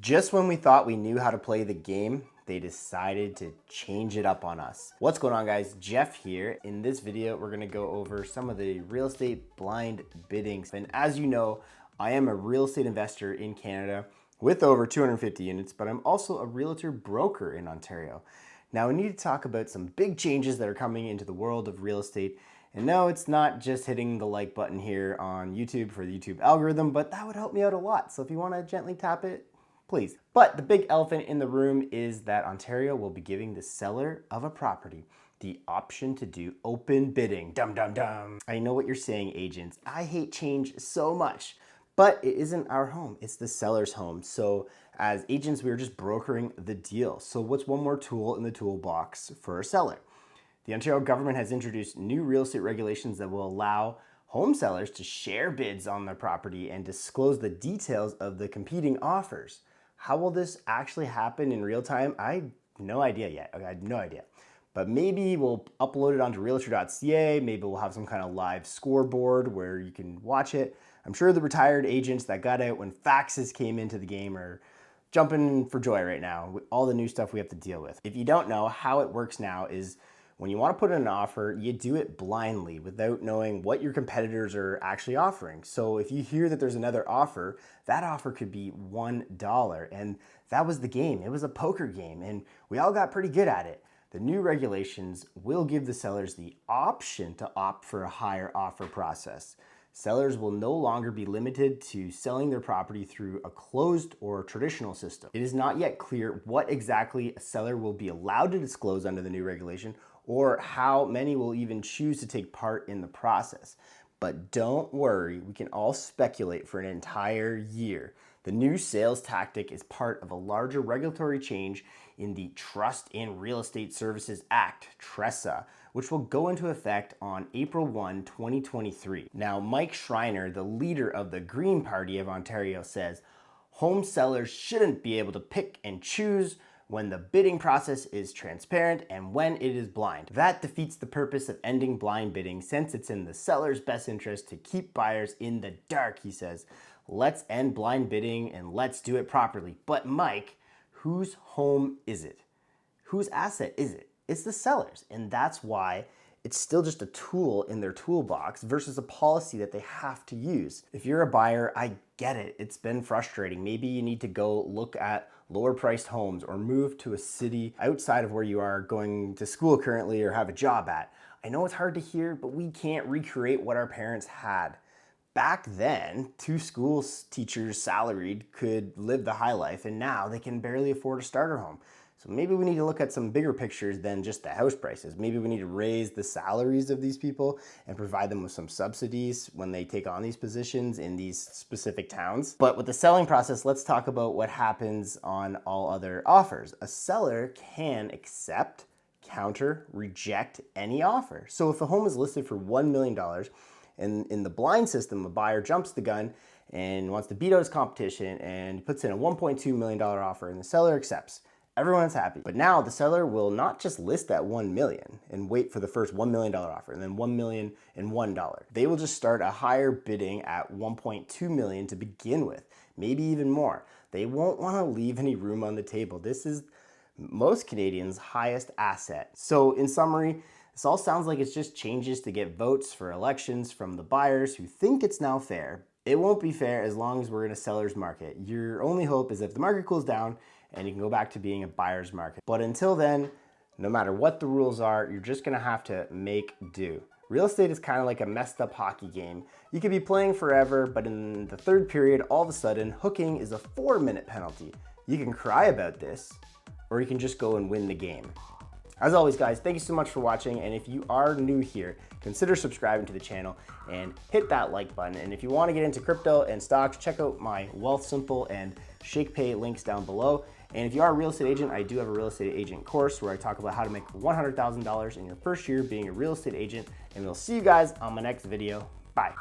Just when we thought we knew how to play the game, they decided to change it up on us. What's going on, guys? Jeff here. In this video, we're gonna go over some of the real estate blind biddings. And as you know, I am a real estate investor in Canada with over 250 units, but I'm also a realtor broker in Ontario. Now, we need to talk about some big changes that are coming into the world of real estate. And no, it's not just hitting the like button here on YouTube for the YouTube algorithm, but that would help me out a lot. So if you wanna gently tap it, please. But the big elephant in the room is that Ontario will be giving the seller of a property the option to do open bidding. Dum dum dum. I know what you're saying, agents. I hate change so much, but it isn't our home, it's the seller's home. So as agents, we're just brokering the deal. So what's one more tool in the toolbox for a seller? The Ontario government has introduced new real estate regulations that will allow home sellers to share bids on their property and disclose the details of the competing offers. How will this actually happen in real time? I have no idea yet. I have no idea. But maybe we'll upload it onto realtor.ca. Maybe we'll have some kind of live scoreboard where you can watch it. I'm sure the retired agents that got out when faxes came into the game are jumping for joy right now with all the new stuff we have to deal with. If you don't know, how it works now is when you want to put in an offer, you do it blindly without knowing what your competitors are actually offering. So if you hear that there's another offer, that offer could be $1. And that was the game. It was a poker game, and we all got pretty good at it. The new regulations will give the sellers the option to opt for a higher offer process. Sellers will no longer be limited to selling their property through a closed or traditional system. It is not yet clear what exactly a seller will be allowed to disclose under the new regulation, or how many will even choose to take part in the process. But don't worry, we can all speculate for an entire year. The new sales tactic is part of a larger regulatory change in the Trust in Real Estate Services Act, TRESA, which will go into effect on April 1, 2023. Now, Mike Schreiner, the leader of the Green Party of Ontario, says home sellers shouldn't be able to pick and choose when the bidding process is transparent and when it is blind. That defeats the purpose of ending blind bidding, since it's in the seller's best interest to keep buyers in the dark, he says. Let's end blind bidding and let's do it properly. But Mike, whose home is it? Whose asset is it? It's the seller's, and that's why it's still just a tool in their toolbox versus a policy that they have to use. If you're a buyer, I get it. It's been frustrating. Maybe you need to go look at lower priced homes or move to a city outside of where you are going to school currently or have a job at. I know it's hard to hear, but we can't recreate what our parents had. Back then, 2 school teachers salaried could live the high life, and now they can barely afford a starter home. So maybe we need to look at some bigger pictures than just the house prices. Maybe we need to raise the salaries of these people and provide them with some subsidies when they take on these positions in these specific towns. But with the selling process, let's talk about what happens on all other offers. A seller can accept, counter, reject any offer. So if a home is listed for $1 million, and in the blind system, a buyer jumps the gun and wants to beat out his competition and puts in a $1.2 million offer, and the seller accepts. Everyone's happy. But now the seller will not just list at $1 million and wait for the first $1 million offer and then $1,000,001. They will just start a higher bidding at $1.2 million to begin with, maybe even more. They won't want to leave any room on the table. This is most Canadians' highest asset. So in summary, this all sounds like it's just changes to get votes for elections from the buyers who think it's now fair. It won't be fair as long as we're in a seller's market. Your only hope is if the market cools down and you can go back to being a buyer's market. But until then, no matter what the rules are, you're just gonna have to make do. Real estate is kind of like a messed up hockey game. You could be playing forever, but in the third period, all of a sudden, hooking is a 4-minute penalty. You can cry about this, or you can just go and win the game. As always, guys, thank you so much for watching, and if you are new here, consider subscribing to the channel and hit that like button. And if you want to get into crypto and stocks, check out my Wealthsimple and ShakePay links down below. And if you are a real estate agent, I do have a real estate agent course where I talk about how to make $100,000 in your first year being a real estate agent. And we'll see you guys on my next video. Bye.